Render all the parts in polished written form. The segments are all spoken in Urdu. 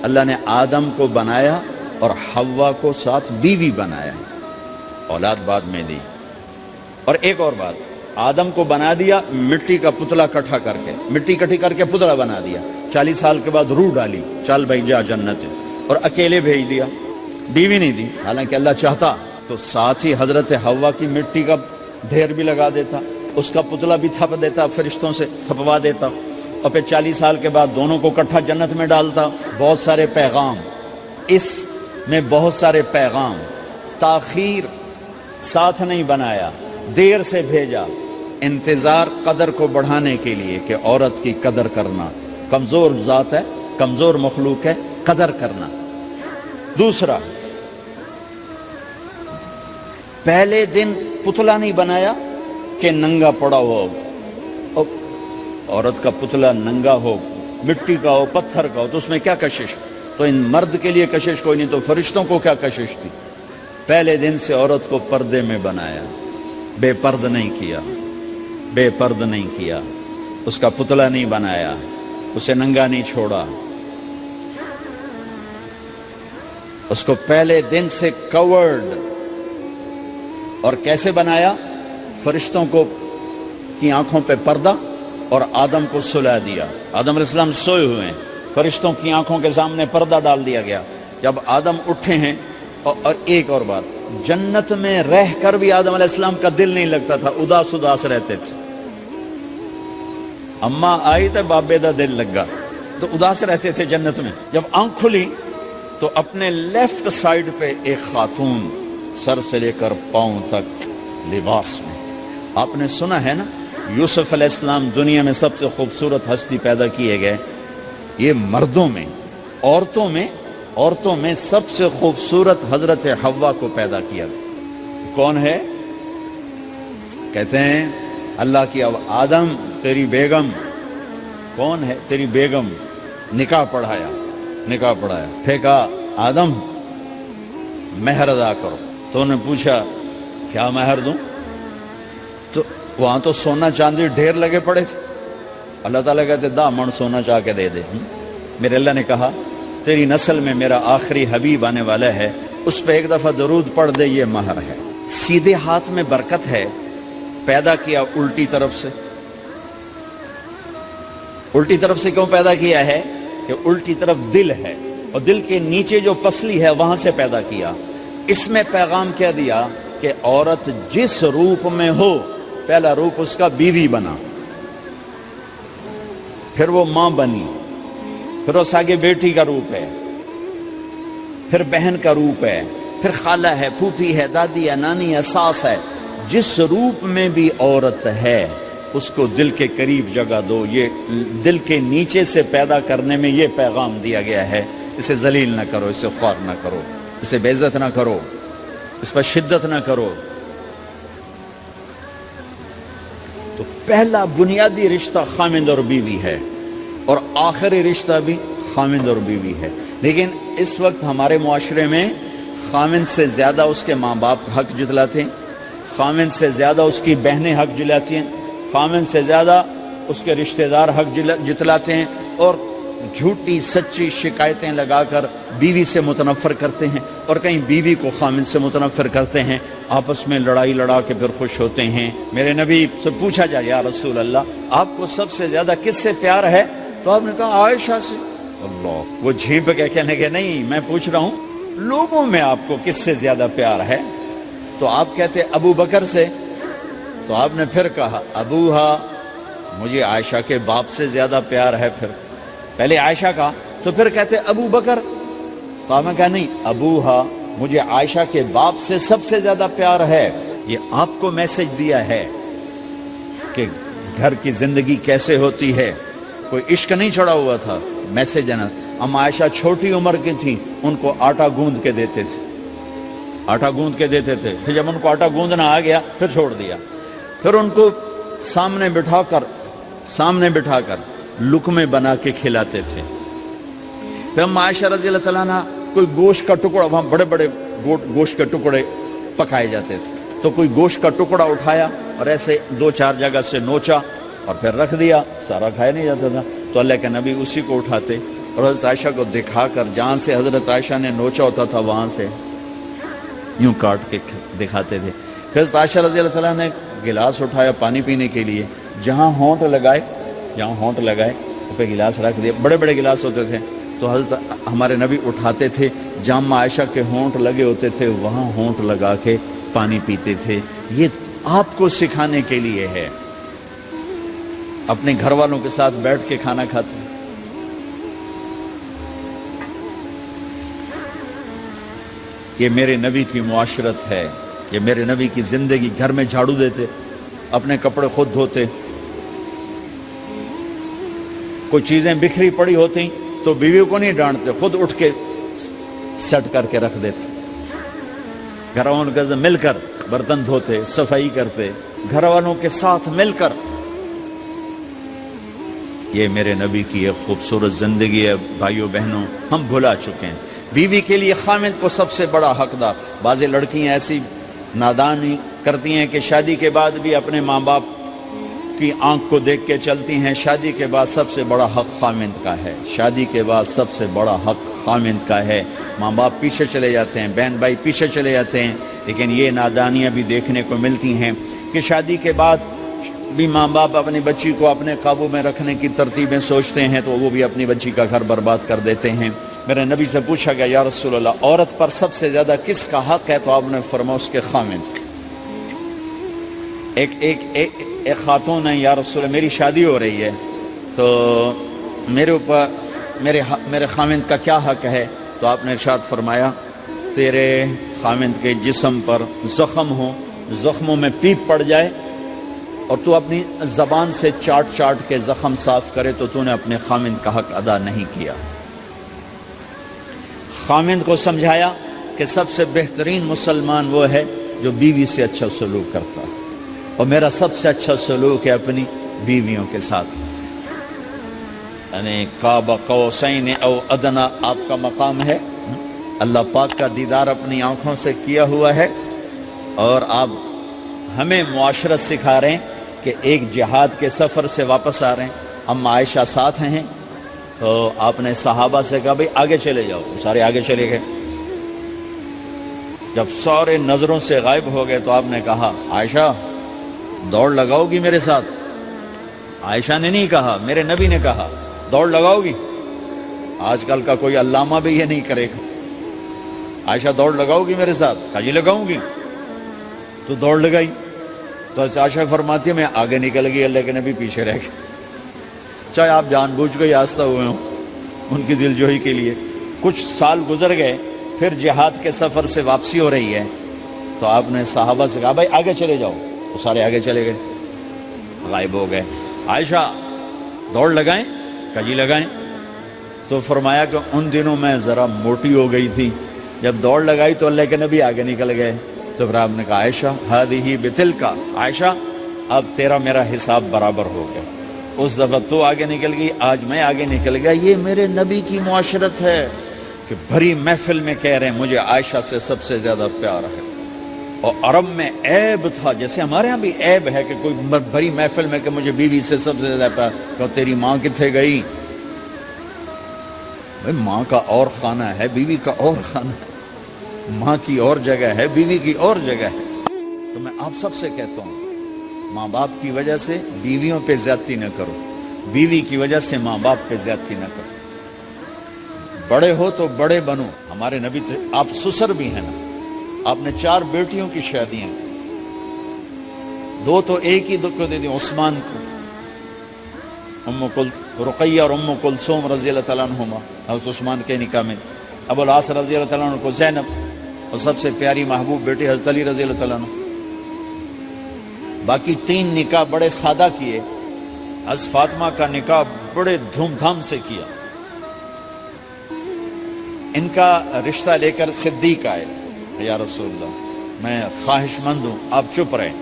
اللہ نے آدم کو بنایا اور حوا کو ساتھ بیوی بنایا، اولاد بعد میں دی۔ اور ایک اور بات، آدم کو بنا دیا مٹی کا پتلا اکٹھا کر کے، مٹی اکٹھی کر کے پتلا بنا دیا، 40 سال کے بعد روح ڈالی، چل بھائی جا جنت، اور اکیلے بھیج دیا، بیوی نہیں دی۔ حالانکہ اللہ چاہتا تو ساتھ ہی حضرت حوا کی مٹی کا ڈھیر بھی لگا دیتا، اس کا پتلا بھی تھپ دیتا، فرشتوں سے تھپوا دیتا، اور پھر 40 سال کے بعد دونوں کو اکٹھا جنت میں ڈالتا۔ بہت سارے پیغام، اس میں بہت سارے پیغام، تاخیر ساتھ نہیں بنایا، دیر سے بھیجا، انتظار قدر کو بڑھانے کے لیے کہ عورت کی قدر کرنا، کمزور ذات ہے، کمزور مخلوق ہے، قدر کرنا۔ دوسرا، پہلے دن پتلا نہیں بنایا کہ ننگا پڑا ہو، عورت کا پتلا ننگا ہو، مٹی کا ہو، پتھر کا ہو، تو اس میں کیا کشش؟ تو ان مرد کے لیے کشش کوئی نہیں، تو فرشتوں کو کیا کشش تھی؟ پہلے دن سے عورت کو پردے میں بنایا، بے پرد نہیں کیا، بے پرد نہیں کیا، اس کا پتلا نہیں بنایا، اسے ننگا نہیں چھوڑا، اس کو پہلے دن سے کورڈ۔ اور کیسے بنایا؟ فرشتوں کو کی آنکھوں پہ پردہ اور آدم کو سلا دیا۔ آدم علیہ السلام سوئے ہوئے ہیں، فرشتوں کی آنکھوں کے سامنے پردہ ڈال دیا گیا۔ جب آدم اٹھے ہیں، اور ایک اور بات، جنت میں رہ کر بھی آدم علیہ السلام کا دل نہیں لگتا تھا، اداس اداس رہتے تھے۔ اماں آئی تو بابے دا دل لگا، تو اداس رہتے تھے جنت میں۔ جب آنکھ کھلی تو اپنے لیفٹ سائیڈ پہ ایک خاتون، سر سے لے کر پاؤں تک لباس میں۔ آپ نے سنا ہے نا، یوسف علیہ السلام دنیا میں سب سے خوبصورت ہستی پیدا کیے گئے، یہ مردوں میں، عورتوں میں سب سے خوبصورت حضرت حوا کو پیدا کیا گیا۔ کون ہے؟ کہتے ہیں اللہ کی آدم تیری بیگم، کون ہے تیری بیگم؟ نکاح پڑھایا، پھینکا آدم مہر ادا کرو۔ تو انہوں نے پوچھا کیا مہر دوں؟ تو وہاں تو سونا چاندی ڈھیر لگے پڑے تھے۔ اللہ تعالیٰ کہتے دا من سونا چاہ کے دے دے۔ میرے اللہ نے کہا تیری نسل میں میرا آخری حبیب آنے والا ہے، اس پہ ایک دفعہ درود پڑھ دے، یہ مہر ہے۔ سیدھے ہاتھ میں برکت ہے، پیدا کیا الٹی طرف سے۔ الٹی طرف سے کیوں پیدا کیا ہے؟ کہ الٹی طرف دل ہے، اور دل کے نیچے جو پسلی ہے وہاں سے پیدا کیا۔ اس میں پیغام کیا دیا کہ عورت جس روپ میں ہو، پہلا روپ اس کا بیوی بنا، پھر وہ ماں بنی، پھر اس آگے بیٹی کا روپ ہے، پھر بہن کا روپ ہے، پھر خالہ ہے، پھوپھی ہے، دادی ہے، نانی ہے، ساس ہے۔ جس روپ میں بھی عورت ہے اس کو دل کے قریب جگہ دو۔ یہ دل کے نیچے سے پیدا کرنے میں یہ پیغام دیا گیا ہے، اسے ذلیل نہ کرو، اسے خوار نہ کرو، اسے بے عزت نہ کرو، اس پر شدت نہ کرو۔ تو پہلا بنیادی رشتہ خامند اور بیوی ہے، اور آخری رشتہ بھی خامند اور بیوی ہے۔ لیکن اس وقت ہمارے معاشرے میں خامند سے زیادہ اس کے ماں باپ حق جتلاتے ہیں، خامند سے زیادہ اس کی بہنیں حق جلاتی ہیں، خامند سے زیادہ اس کے رشتہ دار حق جتلاتے ہیں، اور جھوٹی سچی شکایتیں لگا کر بیوی سے متنفر کرتے ہیں، اور کہیں بیوی کو خامند سے متنفر کرتے ہیں، آپس میں لڑائی لڑا کے پھر خوش ہوتے ہیں۔ میرے نبی سے پوچھا جائے یا رسول اللہ آپ کو سب سے زیادہ کس سے پیار ہے؟ تو آپ نے کہا عائشہ سے۔ اللہ، وہ جھیپ کے کہنے کے نہیں، میں پوچھ رہا ہوں لوگوں میں آپ کو کس سے زیادہ پیار ہے؟ تو آپ کہتے ابو بکر سے۔ تو آپ نے پھر کہا ابوہا، مجھے عائشہ کے باپ سے زیادہ پیار ہے۔ پھر پہلے عائشہ کا، تو پھر کہتے ابو بکر۔ تو آپ نے کہا نہیں، ابوہا، مجھے عائشہ کے باپ سے سب سے زیادہ پیار ہے۔ یہ آپ کو میسج دیا ہے کہ گھر کی زندگی کیسے ہوتی ہے، کوئی عشق نہیں چڑھا ہوا تھا، میسج ہے نا۔ ہم عائشہ چھوٹی عمر کی تھی، ان کو آٹا گوندھ کے دیتے تھے، آٹا گوندھ کے دیتے تھے، پھر جب ان کو آٹا گوندھنا آ گیا پھر چھوڑ دیا، پھر ان کو سامنے بٹھا کر لقمے بنا کے کھلاتے تھے۔ پھر ہم عائشہ رضی اللہ تعالیٰ عنہ کوئی گوشت کا ٹکڑا، وہاں بڑے بڑے گوشت کے ٹکڑے پکائے جاتے تھے، تو کوئی گوشت کا ٹکڑا اٹھایا اور ایسے 2-4 جگہ سے نوچا اور پھر رکھ دیا، سارا کھایا نہیں جاتا تھا، تو اللہ کے نبی اسی کو اٹھاتے اور حضرت عائشہ کو دکھا کر جہاں سے حضرت عائشہ نے نوچا ہوتا تھا وہاں سے یوں کاٹ کے دکھاتے تھے. پھر حضرت عائشہ رضی اللہ تعالیٰ نے گلاس اٹھایا پانی پینے کے لیے, جہاں ہونٹ لگائے پہ گلاس رکھ دیا. بڑے بڑے گلاس ہوتے تھے تو حضرت ہمارے نبی اٹھاتے تھے, جہاں عائشہ کے ہونٹ لگے ہوتے تھے وہاں ہونٹ لگا کے پانی پیتے تھے. یہ آپ کو سکھانے کے لیے ہے. اپنے گھر والوں کے ساتھ بیٹھ کے کھانا کھاتے. یہ میرے نبی کی معاشرت ہے, یہ میرے نبی کی زندگی. گھر میں جھاڑو دیتے, اپنے کپڑے خود دھوتے, کوئی چیزیں بکھری پڑی ہوتی تو بیوی کو نہیں ڈانٹتے, خود اٹھ کے سیٹ کر کے رکھ دیتے. گھر والوں کے ساتھ مل کر برتن دھوتے, صفائی کرتے, گھر والوں کے ساتھ مل کر. یہ میرے نبی کی ایک خوبصورت زندگی ہے. بھائیوں بہنوں, ہم بھلا چکے ہیں. بیوی کے لیے خامد کو سب سے بڑا حقدار. بعض لڑکیاں ایسی نادانی کرتی ہیں کہ شادی کے بعد بھی اپنے ماں باپ کی آنکھ کو دیکھ کے چلتی ہیں. شادی کے بعد سب سے بڑا حق خامد کا ہے. شادی کے بعد سب سے بڑا حق خامد کا ہے. ماں باپ پیچھے چلے جاتے ہیں, بہن بھائی پیچھے چلے جاتے ہیں. لیکن یہ نادانیاں بھی دیکھنے کو ملتی ہیں کہ شادی کے بعد بھی ماں باپ اپنی بچی کو اپنے قابو میں رکھنے کی ترتیبیں سوچتے ہیں تو وہ بھی اپنی بچی کا گھر برباد کر دیتے ہیں. میرے نبی سے پوچھا گیا, یا رسول اللہ عورت پر سب سے زیادہ کس کا حق ہے؟ تو آپ نے فرمایا اس کے خامد. ایک خاتون ہے, یا رسول اللہ میری شادی ہو رہی ہے تو میرے اوپر میرے خامد کا کیا حق ہے؟ تو آپ نے ارشاد فرمایا, تیرے خامد کے جسم پر زخم ہو, زخموں میں پیپ پڑ جائے اور تو اپنی زبان سے چاٹ کے زخم صاف کرے تو تو نے اپنے خامد کا حق ادا نہیں کیا. خامد کو سمجھایا کہ سب سے بہترین مسلمان وہ ہے جو بیوی سے اچھا سلوک کرتا ہے, اور میرا سب سے اچھا سلوک ہے اپنی بیویوں کے ساتھ. یعنی قاب قوسین او ادنا آپ کا مقام ہے. اللہ پاک کا دیدار اپنی آنکھوں سے کیا ہوا ہے, اور آپ ہمیں معاشرت سکھا رہے ہیں کہ ایک جہاد کے سفر سے واپس آ رہے ہیں, اما عائشہ ساتھ ہیں, تو آپ نے صحابہ سے کہا بھئی آگے چلے جاؤ. سارے آگے چلے گئے. جب سارے نظروں سے غائب ہو گئے تو آپ نے کہا, عائشہ دوڑ لگاؤ گی میرے ساتھ؟ عائشہ نے نہیں کہا, میرے نبی نے کہا دوڑ لگاؤ گی. آج کل کا کوئی علامہ بھی یہ نہیں کرے گا. عائشہ دوڑ لگاؤ گی میرے ساتھ؟ کہا جی لگاؤں گی. تو دوڑ لگائی. تو عائشہ فرماتی ہے میں آگے نکل گئی, اللہ کے نبی پیچھے رہ گئے. چاہے آپ جان بوجھ کے آستہ ہوئے ہوں ان کی دل جوئی کے لیے. کچھ سال گزر گئے, پھر جہاد کے سفر سے واپسی ہو رہی ہے تو آپ نے صحابہ سے کہا بھائی آگے چلے جاؤ. وہ سارے آگے چلے گئے, غائب ہو گئے. عائشہ دوڑ لگائیں؟ کہا جی لگائیں. تو فرمایا کہ ان دنوں میں ذرا موٹی ہو گئی تھی, جب دوڑ لگائی تو اللہ کے نبی آگے نکل گئے. تو پھر آپ نے کہا عائشہ ہذہ بتلک, عائشہ اب تیرا میرا حساب برابر ہو گیا. اس دفعہ تو آگے نکل گئی, آج میں آگے نکل گیا. یہ میرے نبی کی معاشرت ہے کہ بھری محفل میں کہہ رہے ہیں مجھے عائشہ سے سب سے زیادہ پیار ہے. اور عرب میں عیب تھا, جیسے ہمارے ہاں بھی عیب ہے کہ کوئی بھری محفل میں کہ مجھے بیوی سے سب سے زیادہ پیار. کہ تیری ماں کتنے گئی؟ بھائی ماں کا اور خانہ ہے, بیوی کا اور خانہ ہے. ماں کی اور جگہ ہے, بیوی کی اور جگہ ہے. تو میں آپ سب سے کہتا ہوں ماں باپ کی وجہ سے بیویوں پہ زیادتی نہ کرو, بیوی کی وجہ سے ماں باپ پہ زیادتی نہ کرو. بڑے ہو تو بڑے بنو. ہمارے نبی تو آپ سسر بھی ہیں نا, آپ نے 4 بیٹیوں کی شادیاں, 2 تو ایک ہی کو دے دی, عثمان کو, رقیہ اور ام کلثوم رضی اللہ تعالیٰ عنہما حضرت عثمان کے نکاح میں, ابو العاص رضی اللہ تعالیٰ عنہ کو زینب, اور سب سے پیاری محبوب بیٹی حضرت علی رضی اللہ تعالیٰ عنہ. باقی 3 نکاح بڑے سادہ کیے. حضرت فاطمہ کا نکاح بڑے دھوم دھام سے کیا. ان کا رشتہ لے کر صدیق آئے, یا رسول اللہ میں خواہش مند ہوں, آپ چپ رہے.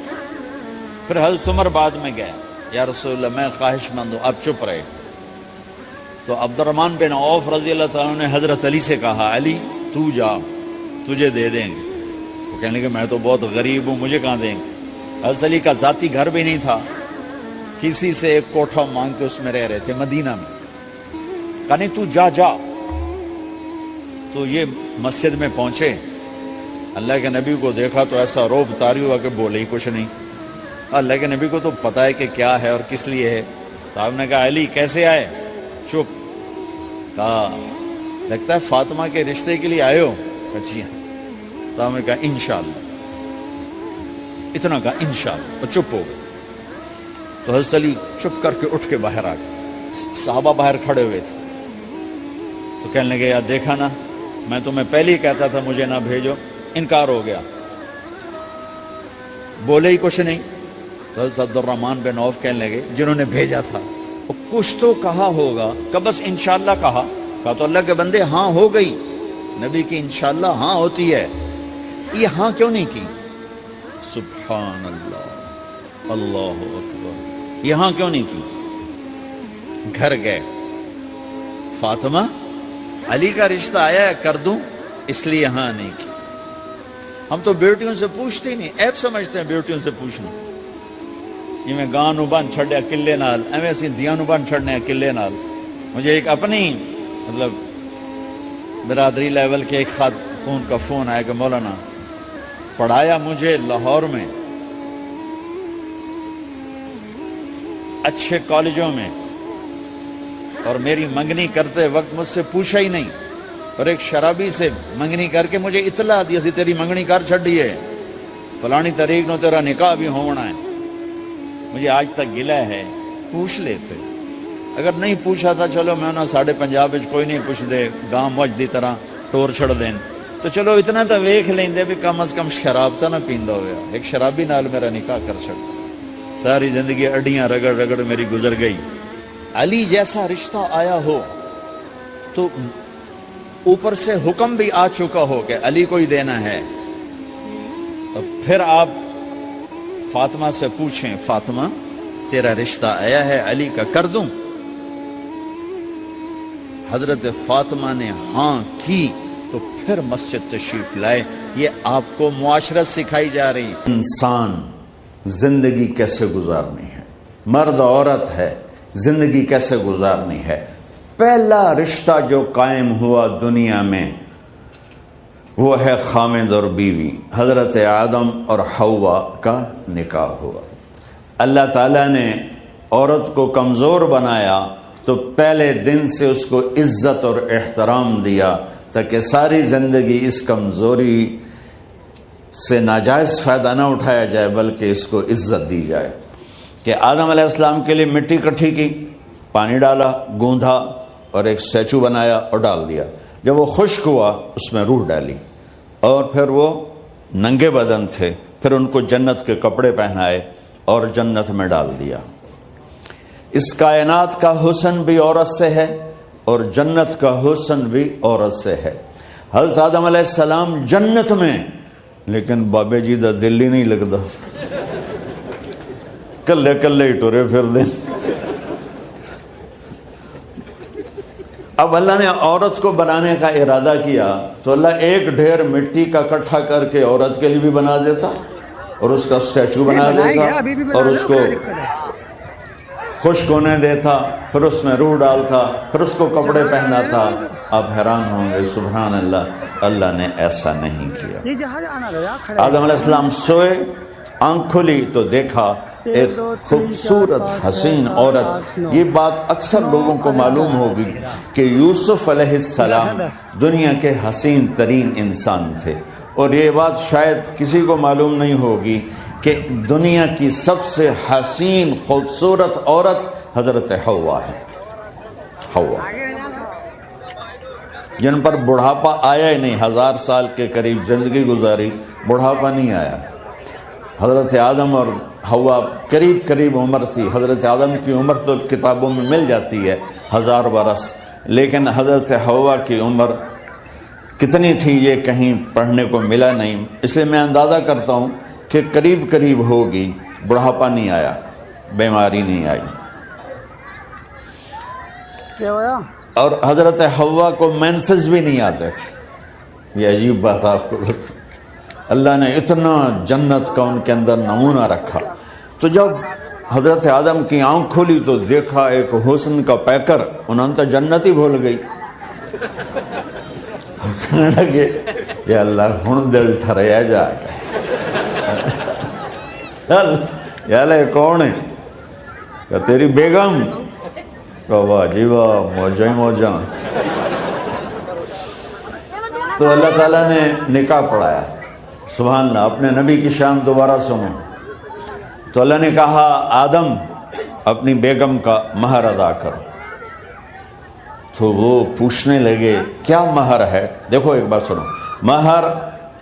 پھر حضرت عمر بعد میں گئے, یا رسول اللہ میں خواہش مند ہوں, آپ چپ رہے. تو عبد الرحمن بن عوف رضی اللہ تعالیٰ نے حضرت علی سے کہا علی تو جا, تجھے دے دیں گے. وہ کہنے لگے میں تو بہت غریب ہوں, مجھے کہاں دیں گے. حضرت علی کا ذاتی گھر بھی نہیں تھا, کسی سے ایک کوٹھا مانگ کے اس میں رہ رہے تھے مدینہ میں. کہا نہیں تو جا جا. تو یہ مسجد میں پہنچے, اللہ کے نبی کو دیکھا تو ایسا روب طاری ہوا کہ بولے ہی کچھ نہیں. اللہ کے نبی کو تو پتا ہے کہ کیا ہے اور کس لیے ہے. تو آپ نے کہا علی کیسے آئے؟ چپ. کہا لگتا ہے فاطمہ کے رشتے کے لیے آئے ہو. جی ہاں. تو آپ نے کہا انشاءاللہ. اتنا کہا انشاءاللہ, اور چپ ہو گئے. تو حضرت علی چپ کر کے اٹھ کے باہر آ گئے. صحابہ باہر کھڑے ہوئے تھے. تو کہنے لگے یار دیکھا نا, میں تمہیں پہلے ہی کہتا تھا مجھے نہ بھیجو, انکار ہو گیا, بولے ہی کچھ نہیں. تو حضرت عبد الرحمن بن عوف کہنے لگے جنہوں نے بھیجا تھا وہ کچھ تو کہا ہوگا, کہ بس انشاءاللہ کہا. کہا تو اللہ کے بندے ہاں ہو گئی, نبی کی انشاءاللہ ہاں ہوتی ہے, یہ ہاں کیوں نہیں کی؟ سبحان اللہ, اللہ اکبر, یہ ہاں کیوں نہیں کی؟ گھر گئے, فاطمہ علی کا رشتہ آیا ہے کر دوں, اس لیے ہاں نہیں کی. ہم تو بیٹیوں سے پوچھتے ہی نہیں, عیب سمجھتے ہیں بیٹیوں سے پوچھنا. یہ میں گاں نو بن چھڑیا قلعے نال, ایویں اسی دیاں نو بن چھڑنے قلعے نال. مجھے ایک اپنی مطلب برادری لیول کے ایک خاتون کا فون آیا کہ مولانا پڑھایا مجھے لاہور میں اچھے کالجوں میں, اور میری منگنی کرتے وقت مجھ سے پوچھا ہی نہیں, اور ایک شرابی سے منگنی کر کے مجھے اطلاع دی اسی تیری منگنی کر چھڑی ہے, فلانی تاریخ نو تیرا نکاح بھی ہونا ہے. مجھے آج تک گلہ ہے, پوچھ لیتے. اگر نہیں پوچھا تھا چلو میں نہ ساڑھے پنجاب کوئی نہیں پوچھ دے, گاں موج دی طرح ٹور چھڑ دین, تو چلو اتنا تو ویکھ لیں دے بھی کم از کم شراب تو نہ پیندا ہویا. ایک شرابی نال میرا نکاح کر چھڑ, ساری زندگی اڈیاں رگڑ رگڑ میری گزر گئی. علی جیسا رشتہ آیا ہو تو اوپر سے حکم بھی آ چکا ہو کہ علی کو ہی دینا ہے, اور پھر آپ فاطمہ سے پوچھیں فاطمہ تیرا رشتہ آیا ہے علی کا کر دوں؟ حضرت فاطمہ نے ہاں کی تو پھر مسجد تشریف لائے. یہ آپ کو معاشرت سکھائی جا رہی, انسان زندگی کیسے گزارنی ہے, مرد عورت ہے زندگی کیسے گزارنی ہے. پہلا رشتہ جو قائم ہوا دنیا میں وہ ہے خامد اور بیوی, حضرت آدم اور حوا کا نکاح ہوا. اللہ تعالیٰ نے عورت کو کمزور بنایا تو پہلے دن سے اس کو عزت اور احترام دیا تاکہ ساری زندگی اس کمزوری سے ناجائز فائدہ نہ اٹھایا جائے بلکہ اس کو عزت دی جائے. کہ آدم علیہ السلام کے لیے مٹی اکٹھی کی, پانی ڈالا, گوندھا اور ایک اسٹیچو بنایا اور ڈال دیا. جب وہ خشک ہوا اس میں روح ڈالی, اور پھر وہ ننگے بدن تھے, پھر ان کو جنت کے کپڑے پہنائے اور جنت میں ڈال دیا. اس کائنات کا حسن بھی عورت سے ہے اور جنت کا حسن بھی عورت سے ہے. حضرت آدم علیہ السلام جنت میں, لیکن بابے جی دا دل ہی نہیں لگتا, کلے کلے ہی ٹورے پھر دیں. اب اللہ نے عورت کو بنانے کا ارادہ کیا تو اللہ ایک ڈھیر مٹی کا اکٹھا کر کے عورت کے لیے بھی بنا دیتا اور اس کا اسٹیچو بنا دیتا اور اس کو خشک ہونے دیتا, پھر اس میں روح ڈالتا, پھر اس کو کپڑے پہناتا. آپ حیران ہوں گے سبحان اللہ, اللہ نے ایسا نہیں کیا. آدم علیہ السلام سوئے, آنکھ کھلی تو دیکھا ایک خوبصورت حسین عورت. یہ بات اکثر لوگوں کو معلوم ہوگی کہ یوسف علیہ السلام دنیا کے حسین ترین انسان تھے, اور یہ بات شاید کسی کو معلوم نہیں ہوگی کہ دنیا کی سب سے حسین خوبصورت عورت حضرت حوا ہے. حوا جن پر بڑھاپا آیا ہی نہیں, 1000 سال کے قریب زندگی گزاری, بڑھاپا نہیں آیا. حضرت آدم اور حوا قریب قریب عمر تھی. حضرت آدم کی عمر تو کتابوں میں مل جاتی ہے 1000 برس, لیکن حضرت حوا کی عمر کتنی تھی یہ کہیں پڑھنے کو ملا نہیں. اس لیے میں اندازہ کرتا ہوں کہ قریب قریب ہوگی, بڑھاپا نہیں آیا, بیماری نہیں آئی. کیا ہوا؟ اور حضرت حوا کو مینسز بھی نہیں آتے تھے. یہ عجیب بات آپ کو, اللہ نے اتنا جنت کا ان کے اندر نمونہ رکھا. تو جب حضرت آدم کی آنکھ کھولی تو دیکھا ایک حسن کا پیکر، انہوں نے تو جنت ہی بھول گئی. کہنے لگے یا اللہ ہن دل ٹھریا جا کے یا اللہ کون ہے؟ کہ تیری بیگم. کہ واہ جی واہ، موجاں موجاں. تو اللہ تعالیٰ نے نکاح پڑھایا. سبحان اللہ، اپنے نبی کی شان دوبارہ سنو. تو اللہ نے کہا آدم اپنی بیگم کا مہر ادا کرو. تو وہ پوچھنے لگے کیا مہر ہے؟ دیکھو ایک بات سنو، مہر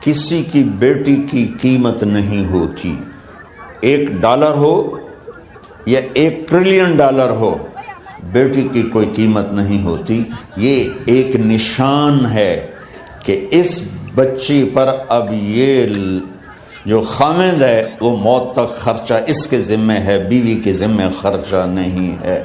کسی کی بیٹی کی قیمت نہیں ہوتی. $1 ہو یا $1 ٹریلین ہو، بیٹی کی کوئی قیمت نہیں ہوتی. یہ ایک نشان ہے کہ اس بچی پر اب یہ جو خامند ہے وہ موت تک خرچہ اس کے ذمہ ہے، بیوی کے ذمہ خرچہ نہیں ہے.